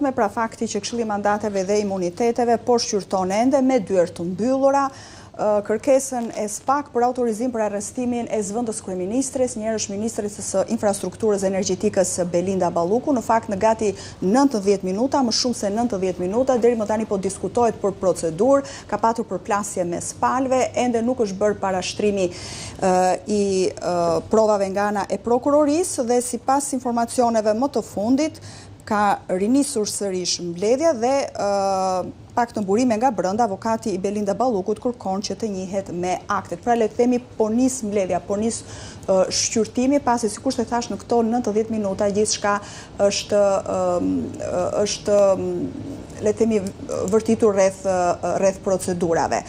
sotme, pra fakti që Këshilli i Mandateve dhe Imuniteteve po shqyrton ende me dyert të mbyllura kërkesën e SPAK për autorizim për arrestimin e zëvendës kryeministres, njëherë është ministres së infrastrukturës energjetikës Belinda Balluku, në fakt në gati 90 minuta, më shumë se 90 minuta, deri më tani po diskutohet për procedurë, ka patur përplasje mes palëve, ende nuk është bërë parashtrimi i provave nga ana e prokurorisë dhe sipas informacioneve më të fundit ka rinisur sërish mbledhja dhe pak të burime nga brenda, avokati i Belinda Ballukut kërkon që të njihet me aktet. Pra le të themi po nis mbledhja, po nis shqyrtimi, pasi sikur të thash në këto 90 minuta gjithçka është le të themi vërtitur rreth procedurave.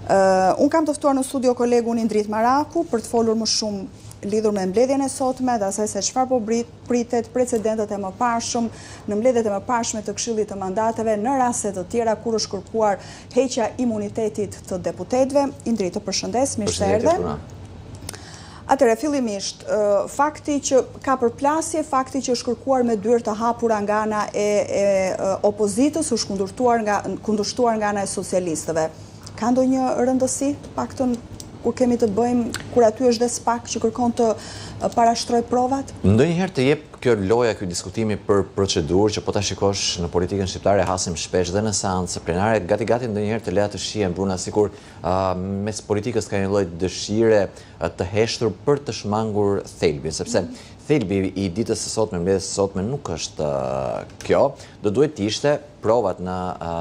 Unë kam të ftuar në studio kolegun Indrit Maraku për të folur më shumë lidhur me mbledhjen e sotme dhe asaj se çfarë po pritet precedentet e mëparshëm në mbledhjet e mëparshme të Këshillit të Mandateve në raste të tjera kur është kërkuar heqja imunitetit të deputetëve. Indrit, të përshëndes, mirë se erdhe. Atëherë, fillimisht, fakti që ka përplasje, fakti që është kërkuar me dyert të hapura nga ana e opozitës, është kundërshtuar nga ana e socialistëve. Ka ndonjë rëndësi, paktën kur kemi të bëjmë, kur aty është dhe SPAK që kërkon të parashtroj provat? Ndonjëherë të jep kjo loja, kjo diskutimi për procedurë, që po ta shikosh në politikën shqiptare hasim shpesh dhe në seancë plenare, gati ndonjëherë të leja të shihen bruna sikur mes politikës ka një lloj dëshire të heshtur për të shmangur thelbin, sepse thelbi i ditës së sotme, mbledhjes së sotme nuk është kjo, do duhet të ishte provat në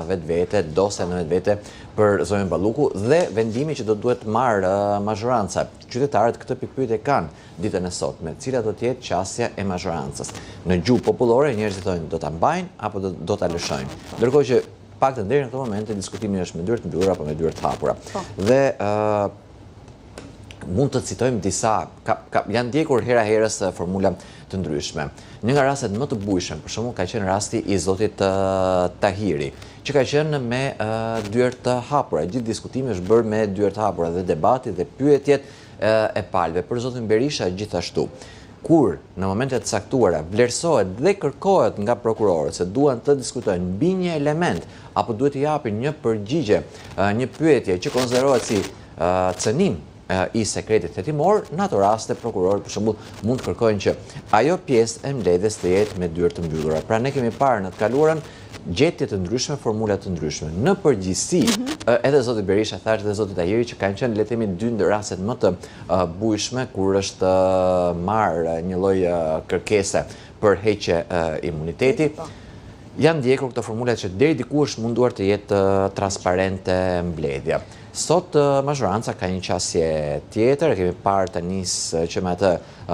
vetvete, dosja në vetvete për zonën Balluku dhe vendimi që do duhet marrë mazhoranca. Qytetarët këtë pikpyetje kanë ditën e sotme, cila do të jetë qasja e mazhorancës. Në gjuhë popullore njerëzit thonë do ta mbajnë apo do ta lëshojnë. Ndërkohë që paktën deri në këtë moment diskutimi është me dyert të mbyllura apo me dyert të hapura. Dhe mund të citojmë disa, janë ndjekur hera herës formula të ndryshme. Një nga rastet më të bujshëm, për shembull, ka qenë rasti i zotit Tahiri, që ka qenë me dyert të hapura. Gjithë diskutimi është bërë me dyert të hapura dhe debati dhe pyetjet e palëve. Për zotin Berisha gjithashtu. Kur në momentet të caktuara vlerësohet dhe kërkohet nga prokurorët se duan të diskutojnë mbi një element apo duhet të japin një përgjigje, një pyetje që konsiderohet si cënim i sekretit hetimor, në ato raste prokurorët për shembull mund të kërkojnë që ajo pjesë e mbledhjes të jetë me dyert të mbyllura. Pra ne kemi parë në të kaluarën gjetje të ndryshme, formula të ndryshme. Në përgjithësi, edhe zoti Berisha thash dhe zoti Tahiri që kanë qenë le të themi dy ndër rastet më të bujshme kur është marrë një lloj kërkese për heqje imuniteti. Janë ndjekur këto formula që deri diku është munduar të jetë transparente mbledhja. Sot mazhoranca ka një qasje tjetër, kemi parë të nisë që me atë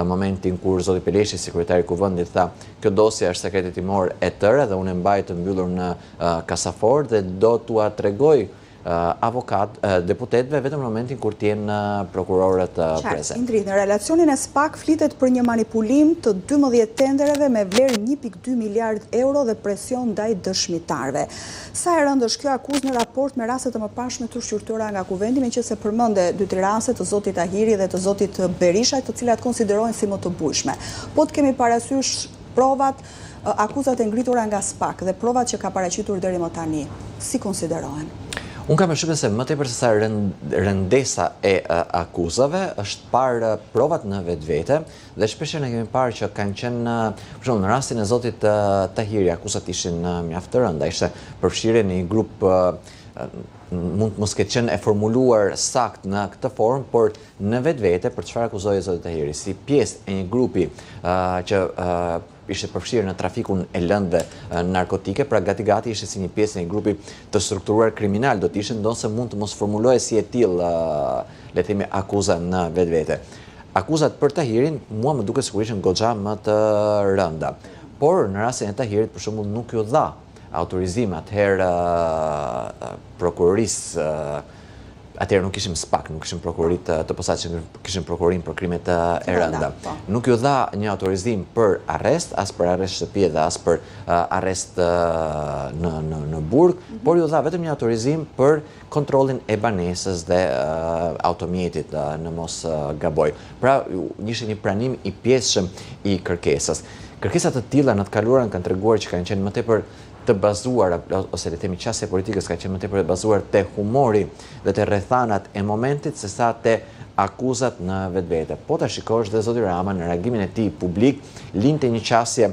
momentin kur zoti Peleshi, sekretari i Kuvendit, tha kjo dosje është sekret hetimor e tërë dhe unë e mbaj të mbyllur në kasafor dhe do t'ua tregoj deputetëve vetëm në momentin kur t'jenë prokurorët prezent. Indrit, në relacionin e SPAK flitet për një manipulim të 12 tendereve me vlerë 1.2 miliard euro dhe presion ndaj dëshmitarve. Sa e rëndë është kjo akuzë në raport me rastet të mëparshme të shqyrtuara nga Kuvendi, meqenëse përmende 2-3 raste të zotit Tahiri dhe të zotit Berisha, të cilat konsiderohen si më të bujshme. Po të kemi parasysh provat, akuzat e ngritura nga SPAK dhe provat që ka paraqitur deri më tani, si konsiderohen? Unë kam përshtypjen se më tepër se sa rëndesa e akuzave është parë provat në vetvete dhe shpesh ne kemi parë që kanë qenë, për shembull në rastin e zotit Tahiri, akuzat ishin mjaft të rënda, ishte përfshirje në një grup mund mos ketë qenë e formuluar sakt në këtë formë, por në vetvete për çfarë akuzoi zoti Tahiri si pjesë e një grupi që ishte përfshirë në trafikun e lëndëve narkotike, pra gati ishte si një pjesë e një grupi të strukturuar kriminal, do të ishte ndonse mund të mos formulohej si e tillë le të themi akuza në vetvete. Akuzat për Tahirin mua më duket sigurisht goxha më të rënda. Por në rastin e Tahirit për shembull nuk ju dha autorizim atëherë prokurorisë. Atëherë nuk kishim SPAK, nuk kishim prokurorit të posaçëm, kishim prokurorin për krimet e rënda. Nuk ju dha një autorizim për arrest, as për arrest shtëpie dhe as për arrest në burg, por ju dha vetëm një autorizim për kontrollin e banesës dhe automjetit në mos gaboj. Pra, ishte një pranim i pjesshëm i kërkesës. Kërkesat të tilla në të kaluarën kanë treguar që kanë qenë më tepër të bazuar, ose le themi qasja politikës ka qenë më tepër të bazuar te humori dhe te rrethanat e momentit sesa te akuzat në vetvete. Po ta shikosh dhe zoti Rama në reagimin e tij publik linte një qasje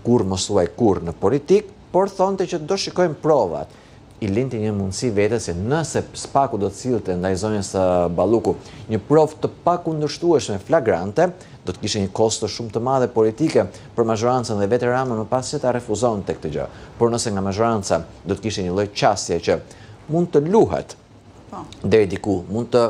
kur mos thuaj kur në politik, por thonte që do shikojmë provat. I linte një mundësi vetes se nëse SPAK-u do të sillte ndaj zonës Balluku një provë të pakundërshtueshme flagrante, do të kishte një kosto shumë të madhe politike për mazhorancën dhe vetë Rama më pas që ta refuzon tek këtë gjë. Por nëse nga mazhoranca do të kishte një lloj qasje që mund të luhet deri diku, mund të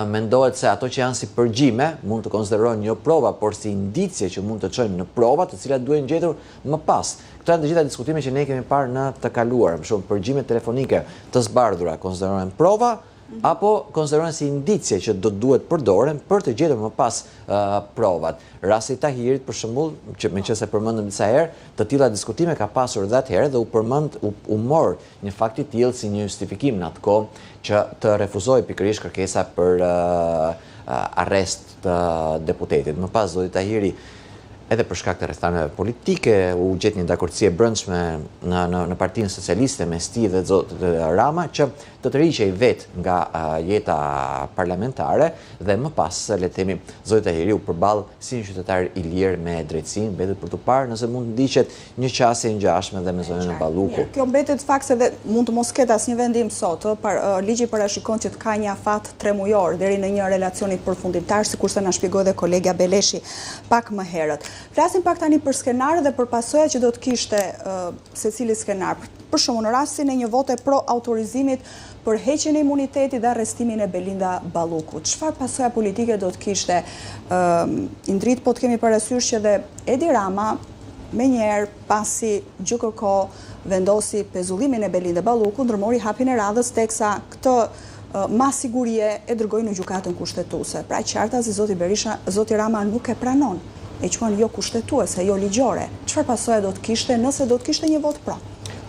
mendohet se ato që janë si përgjime mund të konsiderohen jo prova, por si indicje që mund të çojnë në prova, të cilat duhen gjetur më pas. Këto janë të gjitha diskutime që ne kemi parë në të kaluar, për shembull përgjime telefonike të zbardhura konsiderohen prova apo konsiderohen si indicje që do duhet përdoren për të gjetur më pas provat. Rasti i Tahirit për shembull, që meqense përmendëm disa herë, të tilla diskutime ka pasur dhe atëherë dhe u mor një fakt i tillë si një justifikim në atë kohë që të refuzoi pikërisht kërkesa për arrest të deputetit. Më pas zoti Tahiri edhe për shkak të rrethanave politike u gjet një dakordësi e brendshme në Partinë Socialiste mes tij dhe zotit Rama që të tërhiqej vetë nga jeta parlamentare dhe më pas le të themi zoti Tahiri u përball si një qytetar i lirë me drejtësinë vetëm për të parë nëse mund të ndiqet një qasje e ngjashme dhe me zonën e Balluku. Kjo mbetet fakt se dhe mund të mos ketë asnjë vendim sot, ligji parashikon që të ka një afat 3 mujor deri në një relacioni përfundimtar, sikurse na shpjegoi dhe kolegja Beleshi pak më herët. Flasim pak tani për skenarë dhe për pasojat që do të kishte secili skenar. Për shembull, në rastin e një vote pro autorizimit për heqjen e imunitetit dhe arrestimin e Belinda Ballukut. Çfarë pasoja politike do të kishte indrit, po të kemi parasysh që dhe Edi Rama menjëherë pasi GKK vendosi pezullimin e Belinda Ballukut, ndërmori hapjen e radhës teksa këtë mas sigurie e dërgoi në gjykatën kushtetuese. Pra qarta se zoti Rama nuk e pranon, e quan jo kushtetuese, jo ligjore. Çfarë pasoja do të kishte nëse do të kishte një vot pro?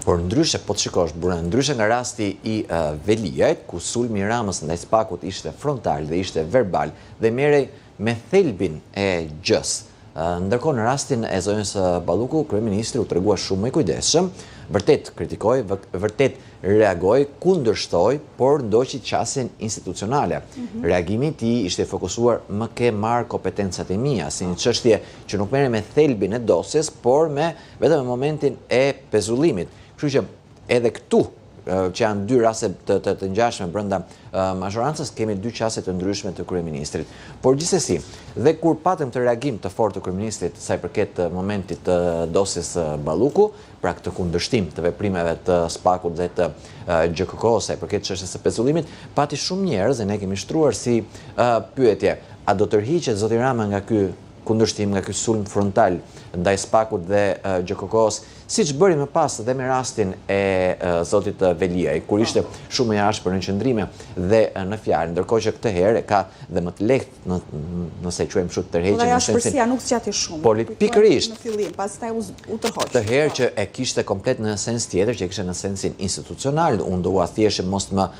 Por ndryshe, po të shikosh, ndryshe nga rasti i Veliajt, ku sulmi i Ramës ndaj SPAK-ut ishte frontal dhe ishte verbal dhe merrej me thelbin e gjës. Ndërkohë në rastin e zonës Balluku, kryeministri u tregua shumë i kujdesshëm, vërtet kritikoi, vërtet reagoi, kundërshtoi, por ndoqi qasjen institucionale. Reagimi i tij ishte fokusuar më ke marr kompetencat e mia, si një çështje që nuk merret me thelbin e dosjes, por vetëm me momentin e pezullimit. Kështu që edhe këtu që janë dy raste të ngjashme brenda mazhorancës, kemi dy qasje të ndryshme të kryeministrit. Por gjithsesi, dhe kur patëm të reagim të fortë të kryeministrit sa i përket momentit të dosjes Balluku, pra këtë kundërshtim të veprimeve të SPAK-ut dhe të GKK sa i përket çështjes së pezullimit, pati shumë njerëz dhe ne kemi shtruar si pyetje, a do tërhiqet zoti Rama nga ky kundërshtim, nga ky sulm frontal ndaj SPAK-ut dhe GKK-s, siç bëri më pas dhe me rastin e zotit Veliaj, kur ishte shumë i ashpër në qëndrime dhe në fjalë, ndërkohë që këtë herë ka dhe më të lehtë nëse e quajmë kështu tërheqjen në sensin. Ashpërsia nuk zgjati shumë. Pikërisht. Në fillim, pastaj u tërhoq. Të herë që e kishte komplet në sens tjetër, që e kishte në sensin institucional, unë do ua thjesht mos më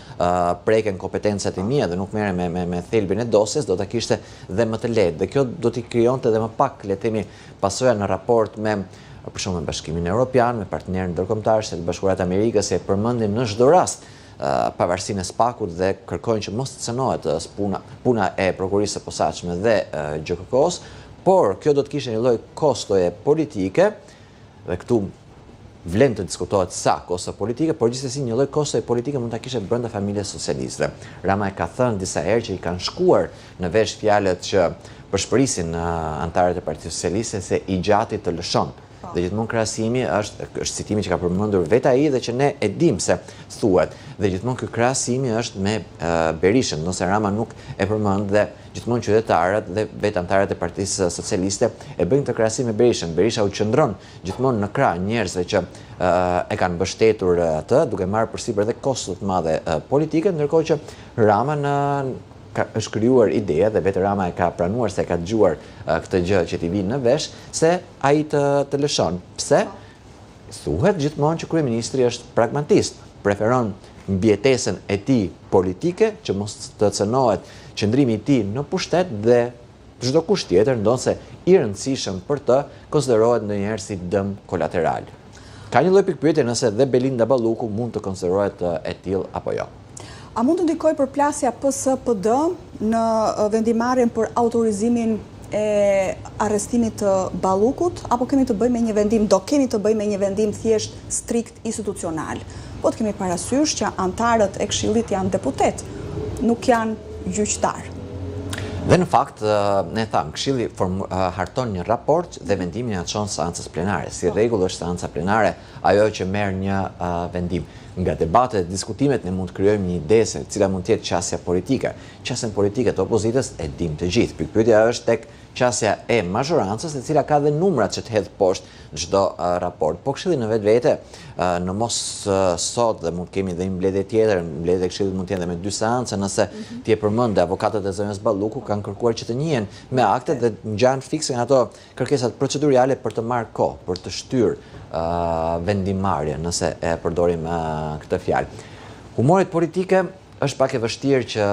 preken kompetencat e mia dhe nuk merrem me thelbin e dosjes, do ta kishte dhe më të lehtë. Dhe kjo do t'i krijonte edhe më pak le të themi pasoja në raport me për shembull me Bashkimin Evropian, me partnerë ndërkombëtar, se të Bashkuarat e Amerikës e përmendim në çdo rast pavarësinë e SPAK-ut dhe kërkojnë që mos të cënohet puna e prokurisë së posaçme dhe GKK-s, por kjo do të kishte një lloj kostoje politike dhe këtu vlen të diskutohet sa kosto politike, por gjithsesi një lloj kostoje politike mund ta kishte brenda familjes socialiste. Rama e ka thënë disa herë që i kanë shkuar në vesh fjalët që përshpërisin antarët e Partisë Socialiste se i gjati të lëshon. Dhe gjithmonë krahasimi është citimi që ka përmendur vetë ai dhe që ne e dim se thuhet. Dhe gjithmonë ky krahasimi është me Berishën, nëse Rama nuk e përmend dhe gjithmonë qytetarët dhe vetë antarët e Partisë Socialiste e bëjnë të krahasim me Berishën. Berisha u qëndron gjithmonë në krah njerëzve që e kanë mbështetur atë, duke marrë përsipër dhe kosto të mëdha politike, ndërkohë që Rama është krijuar ideja dhe vetë Rama e ka pranuar se ka dëgjuar këtë gjë që t'i vinë në vesh, se ai të lëshon. Pse? Thuhet gjithmonë që kryeministri është pragmatist, preferon mbijetesën e tij politike që mos të cënohet qëndrimi i tij në pushtet dhe çdo kusht tjetër ndonse i rëndësishëm për të konsiderohet ndonjëherë si dëm kolateral. Ka një lloj pikpyetje nëse dhe Belinda Balluku mund të konsiderohet e tillë apo jo. A mund të ndikojë përplasja PSD në vendimarrjen për autorizimin e arrestimit të Ballukut, apo kemi të bëjmë me një vendim, do kemi të bëjmë me një vendim thjesht strikt institucional? Po të kemi parasysh që antarët e Këshillit janë deputet, nuk janë gjyqtar. Dhe në fakt, ne thamë, Këshilli harton një raport dhe vendimin ja çon seancës plenare. Si rregull është seanca plenare ajo që merr një vendim. Nga debatet, diskutimet ne mund të krijojmë një ide se cila mund të jetë qasja politike. Qasjen politike të opozitës e dim të gjithë. Pikpyetja është tek qasja e mazhorancës, e cila ka dhe numrat që të hedh poshtë çdo raport. Po Këshilli në vetvete, në mos sot dhe mund kemi dhe një mbledhje tjetër, mbledhjet e Këshillit mund të jenë dhe me 2 seanca, nëse ti e përmend, avokatët e zonës Balluku kanë kërkuar që të njihen me akte dhe ngjan fikse ato kërkesat procedurale për të marrë kohë, për të shtyr vendimarrje, nëse e përdorim këtë fjalë. Humorit politike është pak e vështirë që,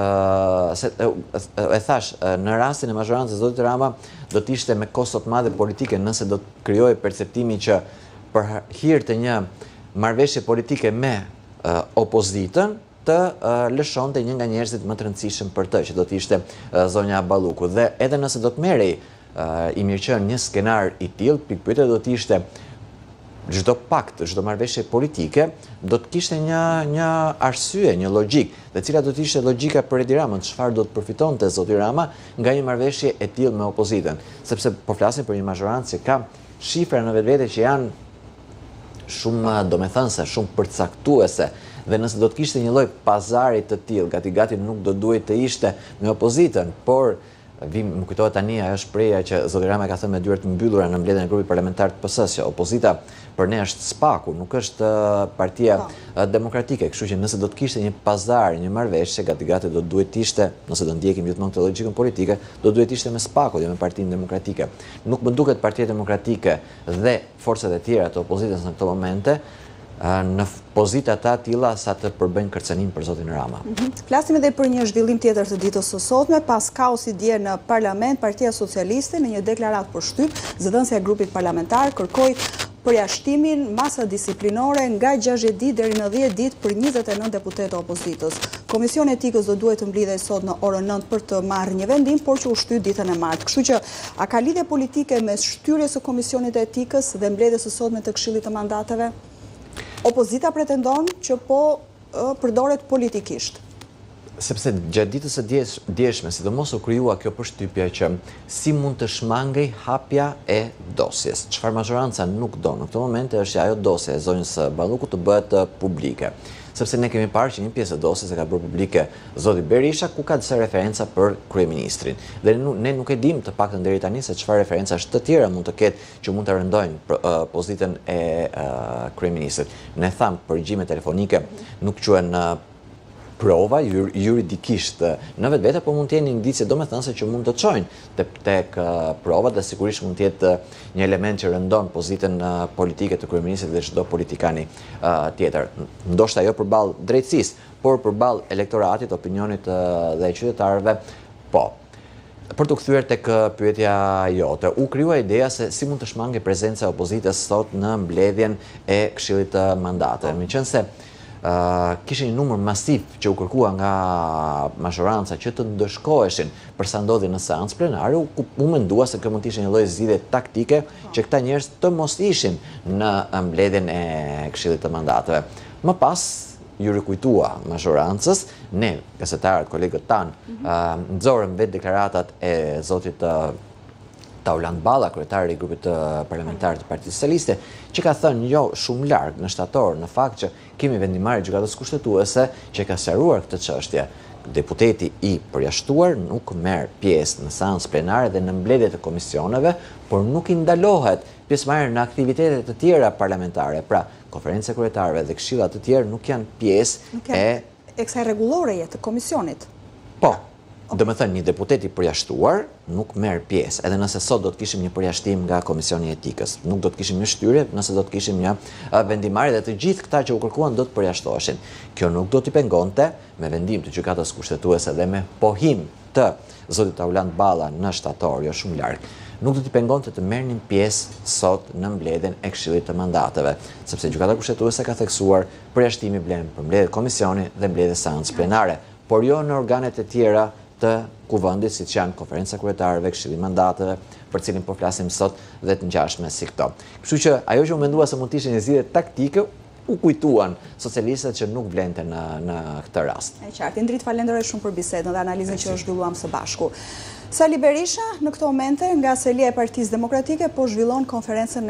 e thash, në rastin e mazhorancës zotit Rama, do t'ishte me kosto të madhe politike nëse do të krijojë perceptimi që për hir të një marrëveshje politike me opozitën, të lëshonte një nga njerëzit më të rëndësishëm për të, që do t'ishte zonja Balluku. Dhe edhe nëse do të merrej i mirëqen një skenar i tillë, pikpyetja do t'ishte çdo pakt, çdo marrëveshje politike do të kishte një arsye, një logjik, dhe cila do të ishte logjika për Edi Ramën, çfarë do të përfitonte zoti Rama nga një marrëveshje e tillë me opozitën, sepse po flasim për një mazhorancë që ka shifra në vetvete që janë shumë domethënëse, shumë përcaktuese, dhe nëse do të kishte një lloj pazari të tillë, gati nuk do duhet të ishte me opozitën, por më kujtohet tani ajo shprehja që zoti Rama ka thënë me dyert mbyllura në mbledhjen e grupit parlamentar të PS-s, që opozita për ne është spaku, nuk është partia demokratike, kështu që nëse do të kishte një pazar, një marrëveshje, gati do duhet të ishte, nëse do ndjekim gjithmonë këtë logjikën politike, do duhet të ishte me spaku, jo me Partinë Demokratike. Nuk më duket Partia Demokratike dhe forcat e tjera të opozitës në këto momente në pozita ta tilla sa të përbëjnë kërcënim për zotin Rama. Flasim edhe për një zhvillim tjetër të ditës së sotme, pas kaosit dje në parlament, Partia Socialiste me një deklaratë për shtyp, zëdhënësja e grupit parlamentar kërkoi përjashtimin masa disiplinore nga 60 ditë deri në 10 ditë për 29 deputetë opozitës. Komisioni Etikës do duhet të mblidhej sot në orën 9 për të marrë një vendim, por që u shtyt ditën e martë. Kështu që a ka lidhje politike mes shtyrjes së Komisionit të Etikës dhe mbledhjes së sotme të Këshillit të Mandateve? Opozita pretendon që po përdoret politikisht. Sepse gjatë ditës së djeshme, sidomos u krijua kjo përshtypje që si mund të shmangej hapja e dosjes. Çfarë mazhoranca nuk do në këtë moment është ajo dosja e zonjës Ballukut të bëhet publike. Sepse ne kemi parë që një pjesë e dosjes e ka bërë publike zoti Berisha, ku ka disa referenca për kryeministrin. Dhe ne nuk e dim të paktën deri tani se çfarë referencash të tjera mund të ketë që mund të rëndojnë pozitën e kryeministrit. Ne tham përgjigjime telefonike nuk quhen prova juridikisht në vetvete, po mund të jenë indicie domethënëse që mund të çojnë tek provat dhe sigurisht mund të jetë një element që rëndon pozitën politike të kryeministit dhe çdo politikani tjetër. Ndoshta jo përballë drejtësisë, por përballë elektoratit, opinionit dhe qytetarëve, po. Për të kthyer tek pyetja jote, u krijua ideja se si mund të shmangej prezenca e opozitës sot në mbledhjen e Këshillit të Mandateve. Meqense kishin një numër masiv që u kërkua nga mazhoranca që të ndëshkoheshin për sa ndodhi në seancë plenare, u mendua se kjo mund të ishte një lloj zgjidhje taktike që këta njerëz të mos ishin në mbledhjen e Këshillit të Mandateve. Më pas ju rikujtua mazhorancës, ne, gazetarët, kolegët tanë, nxorëm vetë deklaratat e zotit Tauland Balla, kryetari i grupit parlamentar të Partisë Socialiste, që ka thënë jo shumë larg në shtator në fakt që kemi vendimarrje gjykatës kushtetuese që ka sqaruar këtë çështje. Deputeti i përjashtuar nuk merr pjesë në seancë plenare dhe në mbledhjet e komisioneve, por nuk i ndalohet pjesëmarrja në aktivitete të tjera parlamentare. Pra, konferenca e kryetarëve dhe këshilla të tjerë nuk janë pjesë e kësaj rregulloreje të komisionit. Po. Do me thënë, një deputet i përjashtuar nuk merr pjesë, edhe nëse sot do të kishim një përjashtim nga Komisioni i Etikës. Nuk do të kishim një shtyrje, nëse do të kishim një vendimarrje dhe të gjithë këta që u kërkuan do të përjashtoheshin. Kjo nuk do t'i pengonte me vendim të gjykatës kushtetuese dhe me pohim të zotit Tauland Balla në shtator, jo shumë larg. nuk do t'i pengonte të merrnin pjesë sot në mbledhjen e Këshillit të Mandateve, sepse gjykata kushtetuese ka theksuar përjashtimi blen për mbledhje komisioni dhe mbledhje seancë plenare, por jo në organet e tjera të kuvendit, siç janë konferenca kryetarëve, Këshilli i Mandateve, për cilin po flasim sot dhe të ngjashme si këto. Kështu që ajo që u mendua se mund të ishte një zgjidhje taktike, u kujtuan socialistët që nuk blente në këtë rast. E qartë, Indrit, falenderoj shumë për bisedën dhe analizën që zhvilluam së bashku. Sali Berisha në këto momente nga selia e Partisë Demokratike po zhvillon konferencën